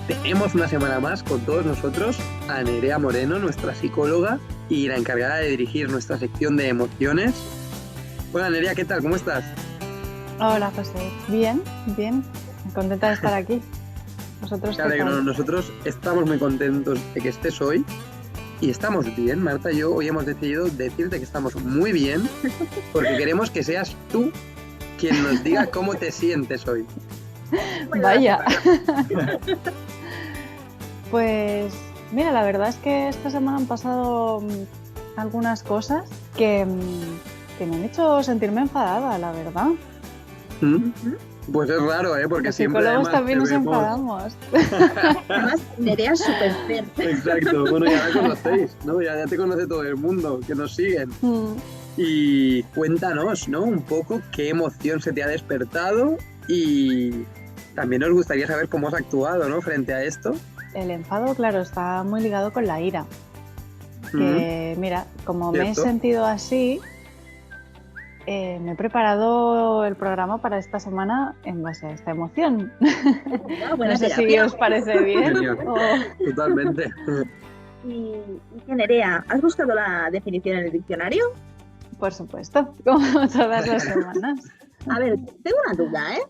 Tenemos una semana más con todos nosotros a Nerea Moreno, nuestra psicóloga y la encargada de dirigir nuestra sección de emociones. Hola Nerea, ¿qué tal? ¿Cómo estás? Hola José, bien, contenta de estar aquí. ¿Vosotros Me qué alegro. tal? Nosotros estamos muy contentos de que estés hoy y estamos bien. Marta y yo hoy hemos decidido decirte que estamos muy bien porque queremos que seas tú quien nos diga cómo te sientes hoy. Vaya. Pues mira, la verdad es que esta semana han pasado algunas cosas que me han hecho sentirme enfadada, la verdad. ¿Mm? Pues es raro, porque Los siempre psicólogos además te también nos vemos... enfadamos. Además, Nerea es súper zen. Exacto, bueno, ya la conocéis, ¿no? Ya te conoce todo el mundo, que nos siguen. Mm, Y cuéntanos, ¿no? Un poco qué emoción se te ha despertado y también nos gustaría saber cómo has actuado, ¿no? Frente a esto. El enfado, claro, está muy ligado con la ira. Que mira, como me he Cierto. sentido así, me he preparado el programa para esta semana en base a esta emoción. Buena No sé si terapia. os parece bien. Genial, totalmente. Y que Nerea, ¿has buscado la definición en el diccionario? Por supuesto, como todas las semanas. A ver, tengo una duda, ¿eh?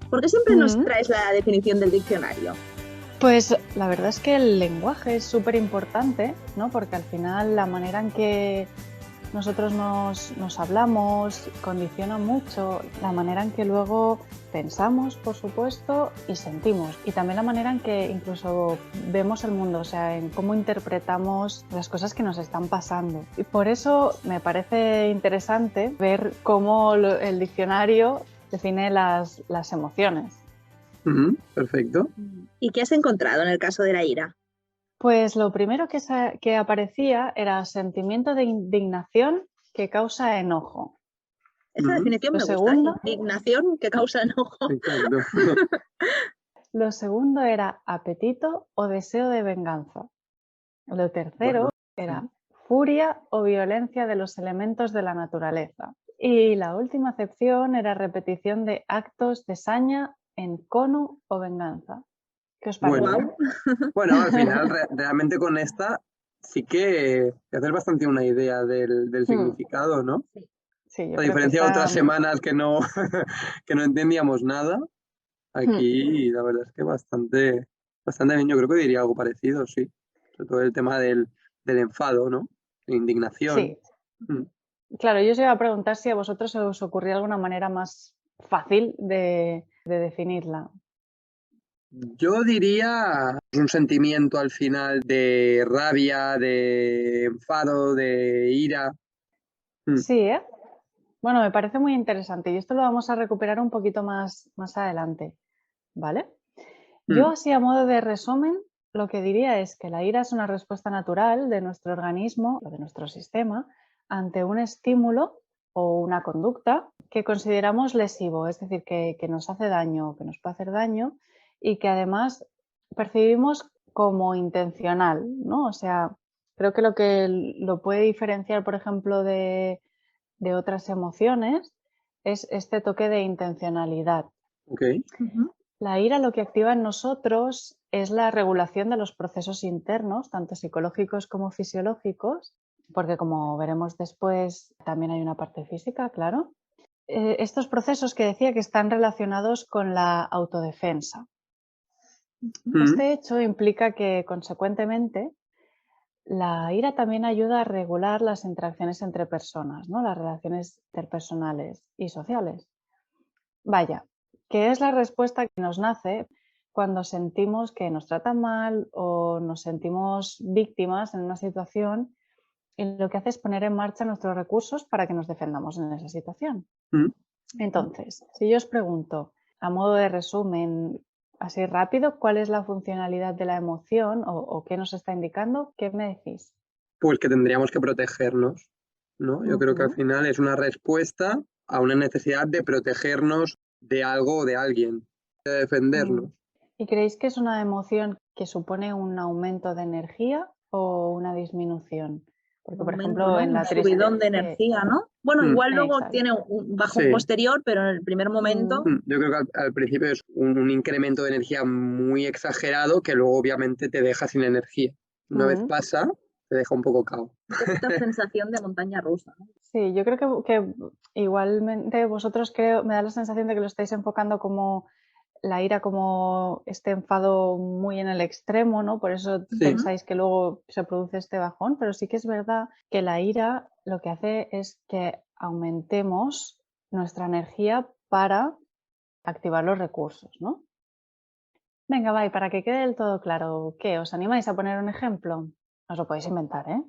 ¿Por qué siempre nos traes la definición del diccionario? Pues la verdad es que el lenguaje es súper importante, ¿no? Porque al final la manera en que nosotros nos hablamos condiciona mucho la manera en que luego pensamos, por supuesto, y sentimos. Y también la manera en que incluso vemos el mundo, o sea, en cómo interpretamos las cosas que nos están pasando. Y por eso me parece interesante ver cómo el diccionario define las emociones. Perfecto. ¿Y qué has encontrado en el caso de la ira? Pues lo primero que aparecía era sentimiento de indignación que causa enojo. Esa definición Lo me gusta. segundo, Indignación que causa enojo. Exacto. lo segundo era apetito o deseo de venganza. Lo tercero era furia o violencia de los elementos de la naturaleza. Y la última acepción era repetición de actos de saña, encono o venganza. ¿Qué os parece? Bueno, al final realmente con esta sí que te haces bastante una idea del significado, ¿no? Sí, yo A creo que diferencia de está... otras semanas que no, que no entendíamos nada, aquí la verdad es que bastante bien. Yo creo que diría algo parecido, sí. Sobre todo el tema del enfado, ¿no? La indignación. Sí, claro, yo os iba a preguntar si a vosotros os ocurría alguna manera más fácil de definirla. Yo diría un sentimiento al final de rabia, de enfado, de ira. Sí, ¿eh? Bueno, me parece muy interesante y esto lo vamos a recuperar un poquito más adelante, ¿vale? Yo así a modo de resumen, lo que diría es que la ira es una respuesta natural de nuestro organismo o de nuestro sistema ante un estímulo o una conducta que consideramos lesivo, es decir, que nos hace daño o que nos puede hacer daño y que además percibimos como intencional, ¿no? O sea, creo que lo lo puede diferenciar, por ejemplo, de otras emociones es este toque de intencionalidad. Ok. La ira lo que activa en nosotros es la regulación de los procesos internos, tanto psicológicos como fisiológicos, porque como veremos después también hay una parte física, claro. Estos procesos que decía que están relacionados con la autodefensa. Este hecho implica que, consecuentemente, la ira también ayuda a regular las interacciones entre personas, ¿no? Las relaciones interpersonales y sociales. Vaya, que es la respuesta que nos nace cuando sentimos que nos tratan mal o nos sentimos víctimas en una situación y lo que hace es poner en marcha nuestros recursos para que nos defendamos en esa situación. Entonces, si yo os pregunto, a modo de resumen, así rápido, ¿cuál es la funcionalidad de la emoción o qué nos está indicando? ¿Qué me decís? Pues que tendríamos que protegernos, ¿no? Yo creo que al final es una respuesta a una necesidad de protegernos de algo o de alguien, de defendernos. ¿Y creéis que es una emoción que supone un aumento de energía o una disminución? Porque, Un por momento, ejemplo, ¿no? en Un la subidón de tristeza... energía, ¿no? Bueno, Mm, igual luego Exacto. tiene un bajón sí. posterior, pero en el primer momento, Yo creo que al principio es un incremento de energía muy exagerado que luego obviamente te deja sin energía. Una vez pasa, te deja un poco cao. un poquito sensación de montaña rusa, ¿no? Sí, yo creo que igualmente vosotros me da la sensación de que lo estáis enfocando como la ira, como este enfado muy en el extremo, ¿no? Por eso Sí. pensáis que luego se produce este bajón, pero sí que es verdad que la ira lo que hace es que aumentemos nuestra energía para activar los recursos, ¿no? Venga, va, y para que quede del todo claro, ¿qué? ¿Os animáis a poner un ejemplo? Os lo podéis inventar, ¿eh?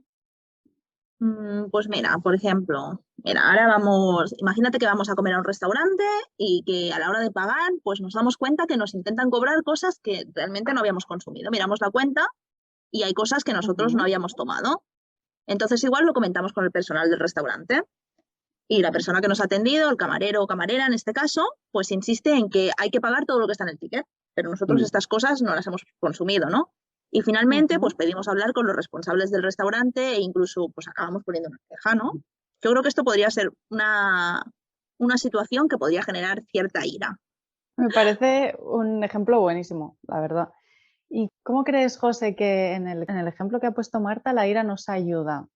Pues mira, por ejemplo, mira, ahora vamos, imagínate que vamos a comer a un restaurante y que a la hora de pagar, pues nos damos cuenta que nos intentan cobrar cosas que realmente no habíamos consumido. Miramos la cuenta y hay cosas que nosotros no habíamos tomado. Entonces igual lo comentamos con el personal del restaurante y la persona que nos ha atendido, el camarero o camarera en este caso, pues insiste en que hay que pagar todo lo que está en el ticket, pero nosotros estas cosas no las hemos consumido, ¿no? Y finalmente, pues pedimos hablar con los responsables del restaurante e incluso pues acabamos poniendo una queja, ¿no? Yo creo que esto podría ser una situación que podría generar cierta ira. Me parece un ejemplo buenísimo, la verdad. ¿Y cómo crees, José, que en el ejemplo que ha puesto Marta, la ira nos ayuda?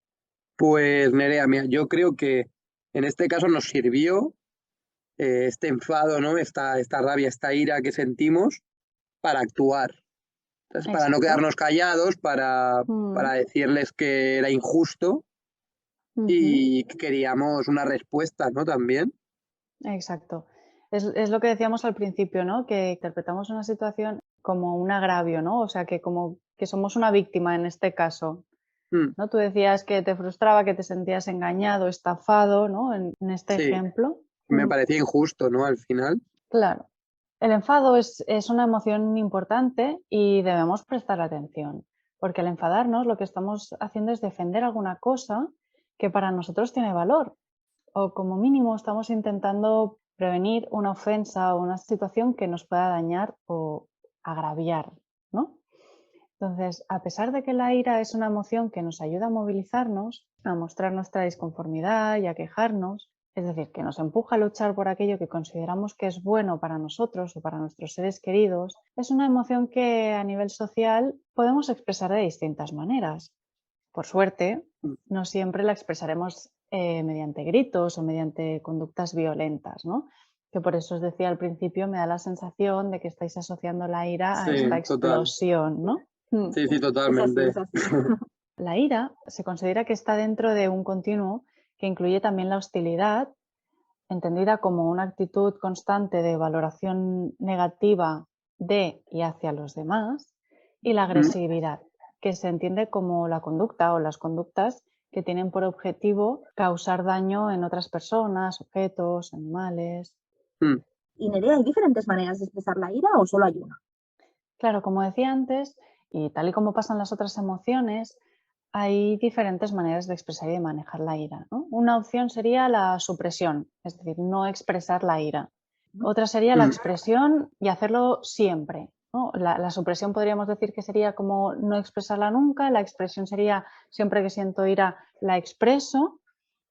Pues Nerea, mira, yo creo que en este caso nos sirvió este enfado, ¿no? Esta rabia, esta ira que sentimos para actuar. Entonces, para no Exacto. quedarnos callados, para decirles que era injusto y que queríamos una respuesta, ¿no? También. Exacto. Es lo que decíamos al principio, ¿no? Que interpretamos una situación como un agravio, ¿no? O sea, que como que somos una víctima en este caso, Mm, ¿no? Tú decías que te frustraba, que te sentías engañado, estafado, ¿no? En este sí, ejemplo. me parecía injusto, ¿no? Al final. Claro. El enfado es una emoción importante y debemos prestar atención, porque al enfadarnos lo que estamos haciendo es defender alguna cosa que para nosotros tiene valor, o como mínimo estamos intentando prevenir una ofensa o una situación que nos pueda dañar o agraviar, ¿no? Entonces, a pesar de que la ira es una emoción que nos ayuda a movilizarnos, a mostrar nuestra disconformidad y a quejarnos, es decir, que nos empuja a luchar por aquello que consideramos que es bueno para nosotros o para nuestros seres queridos, es una emoción que a nivel social podemos expresar de distintas maneras. Por suerte, Mm, no siempre la expresaremos mediante gritos o mediante conductas violentas, ¿no? Que por eso os decía al principio, me da la sensación de que estáis asociando la ira a sí, esta total. explosión, ¿no? Sí, sí, Es así, totalmente. es así. La ira se considera que está dentro de un continuo que incluye también la hostilidad, entendida como una actitud constante de valoración negativa de y hacia los demás, y la Mm, agresividad, que se entiende como la conducta o las conductas que tienen por objetivo causar daño en otras personas, objetos, animales. mm. Y Nerea, ¿hay diferentes maneras de expresar la ira o solo hay una? Claro, como decía antes, y tal y como pasan las otras emociones, hay diferentes maneras de expresar y de manejar la ira, ¿no? Una opción sería la supresión, es decir, no expresar la ira. Otra sería la Mm, expresión y hacerlo siempre, ¿no? La supresión podríamos decir que sería como no expresarla nunca, la expresión sería siempre que siento ira la expreso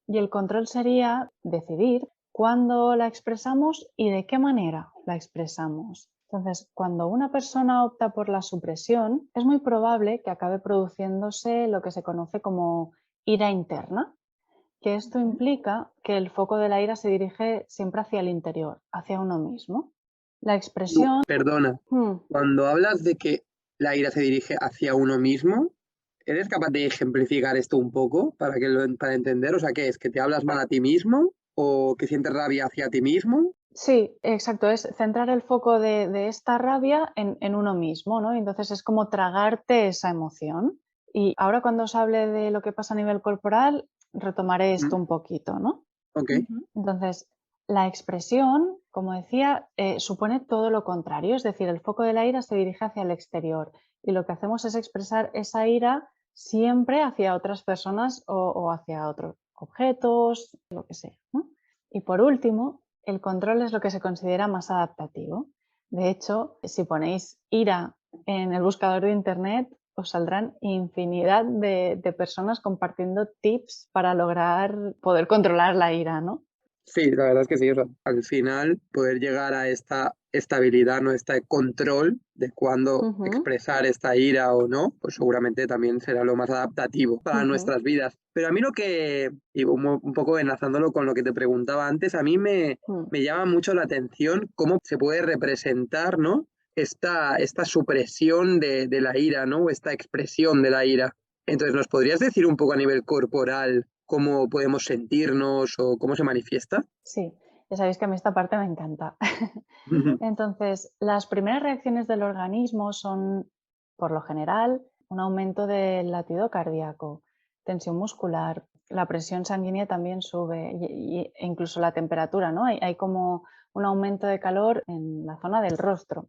y el control sería decidir cuándo la expresamos y de qué manera la expresamos. Entonces, cuando una persona opta por la supresión, es muy probable que acabe produciéndose lo que se conoce como ira interna, que esto implica que el foco de la ira se dirige siempre hacia el interior, hacia uno mismo. La expresión... Perdona, cuando hablas de que la ira se dirige hacia uno mismo, ¿eres capaz de ejemplificar esto un poco para entender? O sea, ¿qué es? ¿Que te hablas mal a ti mismo o que sientes rabia hacia ti mismo? Sí, exacto, es centrar el foco de esta rabia en uno mismo, ¿no? Entonces es como tragarte esa emoción. Y ahora cuando os hable de lo que pasa a nivel corporal, retomaré esto Mm, un poquito, ¿no? ok. Entonces, la expresión, como decía, supone todo lo contrario, es decir, el foco de la ira se dirige hacia el exterior y lo que hacemos es expresar esa ira siempre hacia otras personas o hacia otros objetos, lo que sea, ¿no? Y por último, el control es lo que se considera más adaptativo. De hecho, si ponéis ira en el buscador de internet, os saldrán infinidad de personas compartiendo tips para lograr poder controlar la ira, ¿no? Sí, la verdad es que sí. O sea, al final, poder llegar a esta estabilidad, ¿no? Este control de cuándo Ujú, expresar esta ira o no, pues seguramente también será lo más adaptativo para ujú, nuestras vidas. Pero a mí lo que, y un poco enlazándolo con lo que te preguntaba antes, a mí mm. me llama mucho la atención cómo se puede representar, ¿no? Esta supresión de la ira, ¿no? Esta expresión de la ira. Entonces, ¿nos podrías decir un poco a nivel corporal cómo podemos sentirnos o cómo se manifiesta? Sí, ya sabéis que a mí esta parte me encanta. Entonces, las primeras reacciones del organismo son, por lo general, un aumento del latido cardíaco, tensión muscular, la presión sanguínea también sube e incluso la temperatura, ¿no? Hay como un aumento de calor en la zona del rostro.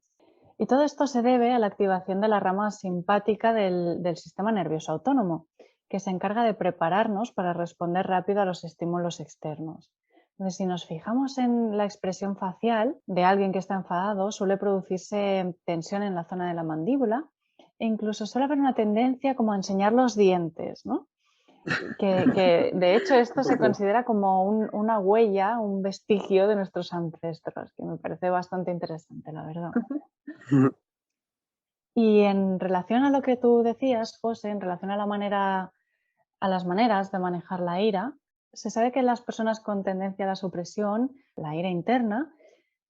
Y todo esto se debe a la activación de la rama simpática del sistema nervioso autónomo, que se encarga de prepararnos para responder rápido a los estímulos externos. Entonces, si nos fijamos en la expresión facial de alguien que está enfadado, suele producirse tensión en la zona de la mandíbula e incluso suele haber una tendencia como a enseñar los dientes, ¿no? Que de hecho Un esto se poco. considera como una huella, un vestigio de nuestros ancestros, que me parece bastante interesante, la verdad. Y en relación a lo que tú decías, José, en relación a a las maneras de manejar la ira, se sabe que las personas con tendencia a la supresión, la ira interna,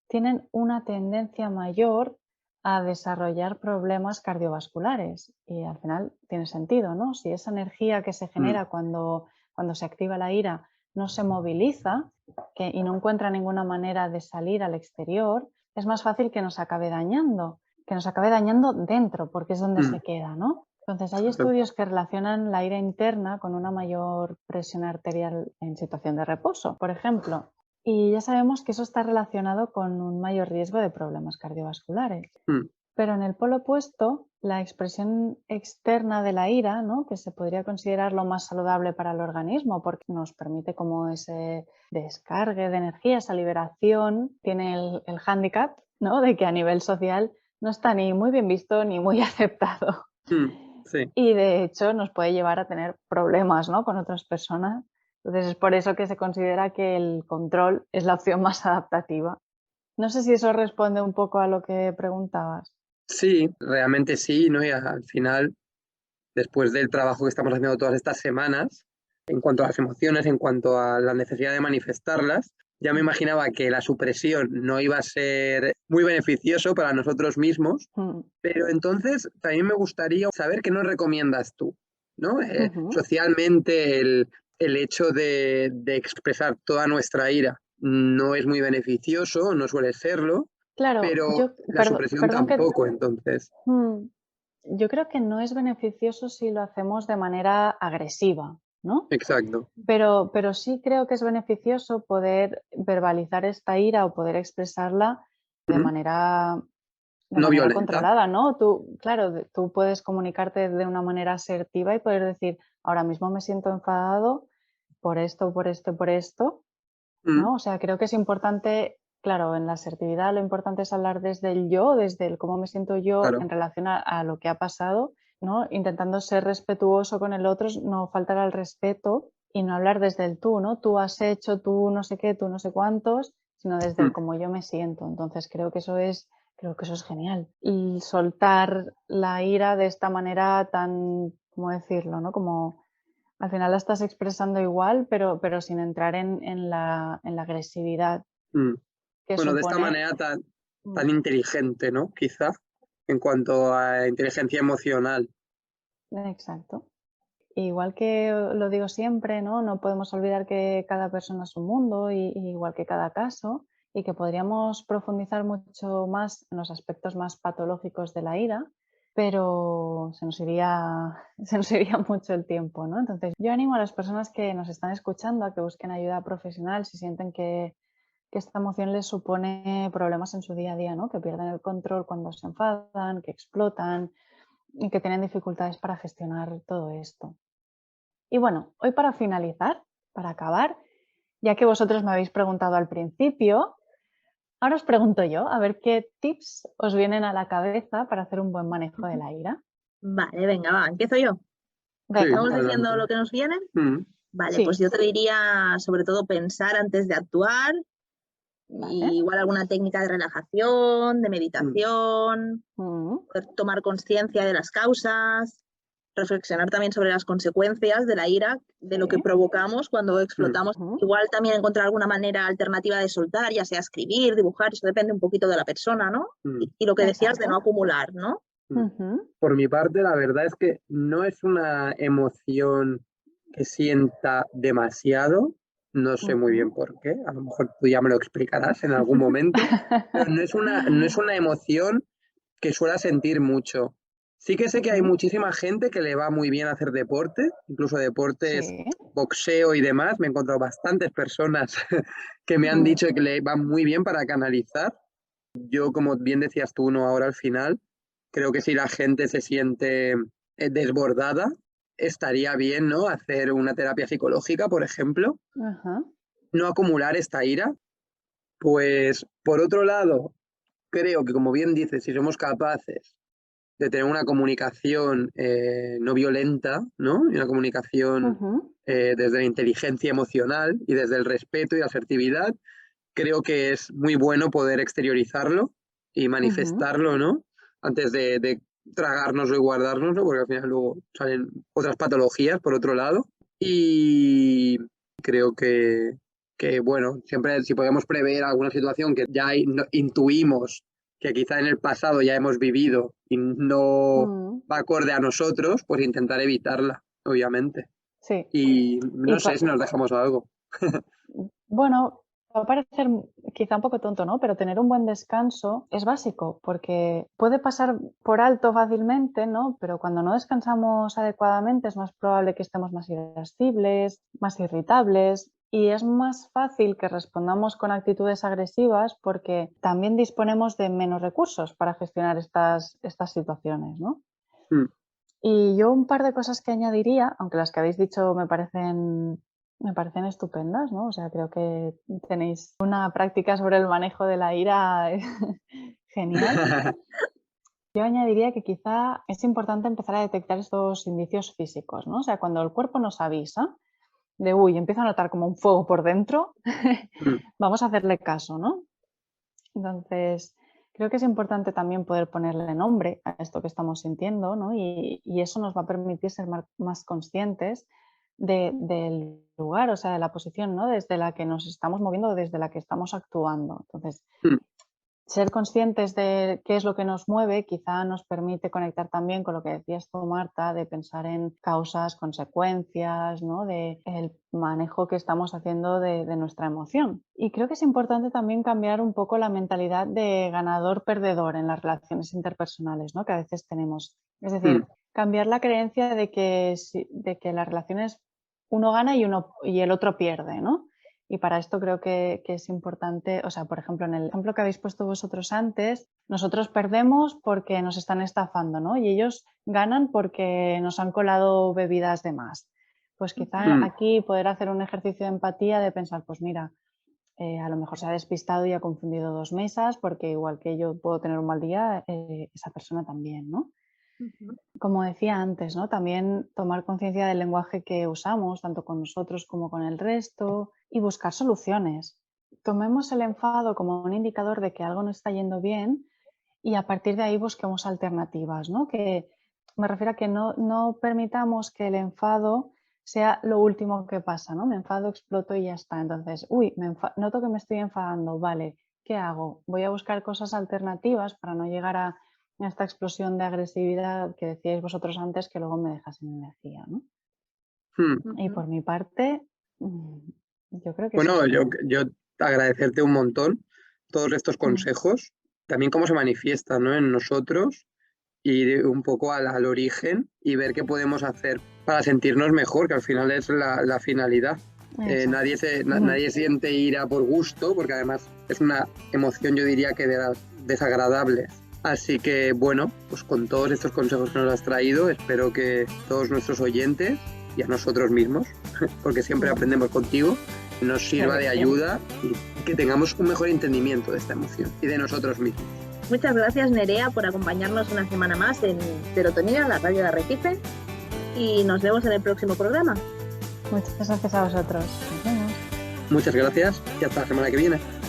tienen una tendencia mayor a desarrollar problemas cardiovasculares. Y al final tiene sentido, ¿no? Si esa energía que se Mm, genera cuando se activa la ira no se moviliza y no encuentra ninguna manera de salir al exterior, es más fácil que nos acabe dañando dentro, porque es donde mm, se queda, ¿no? Entonces, hay claro. estudios que relacionan la ira interna con una mayor presión arterial en situación de reposo, por ejemplo. Y ya sabemos que eso está relacionado con un mayor riesgo de problemas cardiovasculares. Mm, Pero en el polo opuesto, la expresión externa de la ira, ¿no? Que se podría considerar lo más saludable para el organismo porque nos permite como ese descargue de energía, esa liberación, tiene el hándicap, ¿no? De que a nivel social no está ni muy bien visto ni muy aceptado. sí. Y de hecho nos puede llevar a tener problemas, ¿no? Con otras personas. Entonces es por eso que se considera que el control es la opción más adaptativa. No sé si eso responde un poco a lo que preguntabas. Sí, realmente sí, ¿no? Y al final, después del trabajo que estamos haciendo todas estas semanas, en cuanto a las emociones, en cuanto a la necesidad de manifestarlas, ya me imaginaba que la supresión no iba a ser muy beneficioso para nosotros mismos, Mm, pero entonces también me gustaría saber qué nos recomiendas tú, ¿no? ujú. Socialmente el hecho de expresar toda nuestra ira no es muy beneficioso, no suele serlo, Claro, pero la supresión perdón que tampoco, entonces. mm, yo creo que no es beneficioso si lo hacemos de manera agresiva, ¿no? Exacto. Pero sí creo que es beneficioso poder verbalizar esta ira o poder expresarla de Ujú. manera de No manera violenta. controlada, ¿no? Tú, claro, tú puedes comunicarte de una manera asertiva y poder decir, ahora mismo me siento enfadado por esto, por esto, por esto, Mm, ¿no? O sea, creo que es importante, claro, en la asertividad lo importante es hablar desde el yo, desde el cómo me siento yo claro. en relación a lo que ha pasado, ¿no? Intentando ser respetuoso con el otro, no faltar al respeto y no hablar desde el tú, ¿no? Tú has hecho, tú no sé qué, tú no sé cuántos, sino desde el Mm, cómo yo me siento. Entonces creo que eso es genial. Y soltar la ira de esta manera tan, ¿cómo decirlo, no? Como al final la estás expresando igual, pero sin entrar en la agresividad mm. que Bueno, de esta supone. manera Mm, tan inteligente, ¿no? Quizá, en cuanto a inteligencia emocional. exacto. Igual que lo digo siempre, ¿no? No podemos olvidar que cada persona es un mundo y igual que cada caso, y que podríamos profundizar mucho más en los aspectos más patológicos de la ira, pero se nos iría mucho el tiempo, ¿no? Entonces, yo animo a las personas que nos están escuchando a que busquen ayuda profesional si sienten que esta emoción les supone problemas en su día a día, ¿no? Que pierden el control cuando se enfadan, que explotan y que tienen dificultades para gestionar todo esto. Y bueno, hoy para finalizar, para acabar, ya que vosotros me habéis preguntado al principio, ahora os pregunto yo, a ver qué tips os vienen a la cabeza para hacer un buen manejo de la ira. Vale, venga, va, empiezo yo. Venga, ¿Vamos adelante. diciendo lo que nos viene? Mm, Vale, Sí. pues yo te diría sobre todo pensar antes de actuar, Vale. y igual alguna técnica de relajación, de meditación, poder tomar conciencia de las causas, reflexionar también sobre las consecuencias de la ira, de lo que Sí. provocamos cuando explotamos. Ujú. Igual también encontrar alguna manera alternativa de soltar, ya sea escribir, dibujar, eso depende un poquito de la persona, ¿no? mm, Y lo que decías de no Exacto. acumular, ¿no? mm. Ujú. Por mi parte, la verdad es que no es una emoción que sienta demasiado, no sé muy bien Ujú. por qué, a lo mejor tú ya me lo explicarás en algún momento, pero no es una emoción que suela sentir mucho. Sí que sé que hay Ujú. muchísima gente que le va muy bien hacer deporte, incluso deportes, Sí. boxeo y demás. Me he encontrado bastantes personas que me han Mm. dicho que le va muy bien para canalizar. Yo, como bien decías tú, no ahora al final, creo que si la gente se siente desbordada, estaría bien, ¿no? Hacer una terapia psicológica, por ejemplo, Ajá. no acumular esta ira. Pues, por otro lado, creo que, como bien dices, si somos capaces de tener una comunicación no violenta, ¿no? Y una comunicación Ujú. desde la inteligencia emocional y desde el respeto y la asertividad, creo que es muy bueno poder exteriorizarlo y Ujú. manifestarlo, ¿no? Antes de tragárnoslo y guardárnoslo, porque al final luego salen otras patologías por otro lado. Y creo que bueno, siempre si podemos prever alguna situación que ya intuimos que quizá en el pasado ya hemos vivido y no Mm. va acorde a nosotros, pues intentar evitarla, obviamente. Sí. Y Y no sé si nos dejamos algo. bueno, va a parecer quizá un poco tonto, ¿no? Pero tener un buen descanso es básico, porque puede pasar por alto fácilmente, ¿no? Pero cuando no descansamos adecuadamente es más probable que estemos más irascibles, más irritables, y es más fácil que respondamos con actitudes agresivas porque también disponemos de menos recursos para gestionar estas situaciones, ¿no? Mm. Y yo un par de cosas que añadiría, aunque las que habéis dicho me parecen estupendas, ¿no? O sea, creo que tenéis una práctica sobre el manejo de la ira genial. Yo añadiría que quizá es importante empezar a detectar estos indicios físicos, ¿no? O sea, cuando el cuerpo nos avisa de, uy, empiezo a notar como un fuego por dentro, Mm. vamos a hacerle caso, ¿no? Entonces, creo que es importante también poder ponerle nombre a esto que estamos sintiendo, ¿no? Y eso nos va a permitir ser más conscientes del lugar, o sea, de la posición, ¿no? Desde la que nos estamos moviendo, desde la que estamos actuando. Entonces, Mm. ser conscientes de qué es lo que nos mueve quizá nos permite conectar también con lo que decías tú, Marta, de pensar en causas, consecuencias, ¿no? De el manejo que estamos haciendo de nuestra emoción. Y creo que es importante también cambiar un poco la mentalidad de ganador-perdedor en las relaciones interpersonales, ¿no? Que a veces tenemos. Es Mm. decir, cambiar la creencia de que, de que las relaciones uno gana y el otro pierde, ¿no? Y para esto creo que es importante, o sea, por ejemplo, en el ejemplo que habéis puesto vosotros antes, nosotros perdemos porque nos están estafando, ¿no? Y ellos ganan porque nos han colado bebidas de más. Pues quizá Mm. aquí poder hacer un ejercicio de empatía, de pensar, pues mira, a lo mejor se ha despistado y ha confundido dos mesas, porque igual que yo puedo tener un mal día, esa persona también, ¿no? Ujú. Como decía antes, ¿no? También tomar conciencia del lenguaje que usamos, tanto con nosotros como con el resto, y buscar soluciones. Tomemos el enfado como un indicador de que algo no está yendo bien y a partir de ahí busquemos alternativas, ¿no? Que me refiero a que no permitamos que el enfado sea lo último que pasa, ¿no? Me enfado, exploto y ya está. Entonces, uy, noto que me estoy enfadando, vale, ¿qué hago? Voy a buscar cosas alternativas para no llegar a esta explosión de agresividad que decíais vosotros antes que luego me deja sin energía, ¿no? Mm. Y Ujú. por mi parte, yo creo que eso Bueno, es todo. yo agradecerte un montón todos estos Mm. consejos, también cómo se manifiestan, ¿no? En nosotros y un poco al origen y ver qué podemos hacer para sentirnos mejor, que al final es la finalidad. Exacto. Nadie siente ira por gusto, porque además es una emoción, yo diría que de las desagradables. Así que bueno, pues con todos estos consejos que nos has traído, espero que todos nuestros oyentes y a nosotros mismos, porque siempre aprendemos contigo, nos sirva de ayuda y que tengamos un mejor entendimiento de esta emoción y de nosotros mismos. Muchas gracias, Nerea, por acompañarnos una semana más en Serotonina, la radio de Arrecife. Y nos vemos en el próximo programa. Muchas gracias a vosotros. Nos vemos. Muchas gracias y hasta la semana que viene.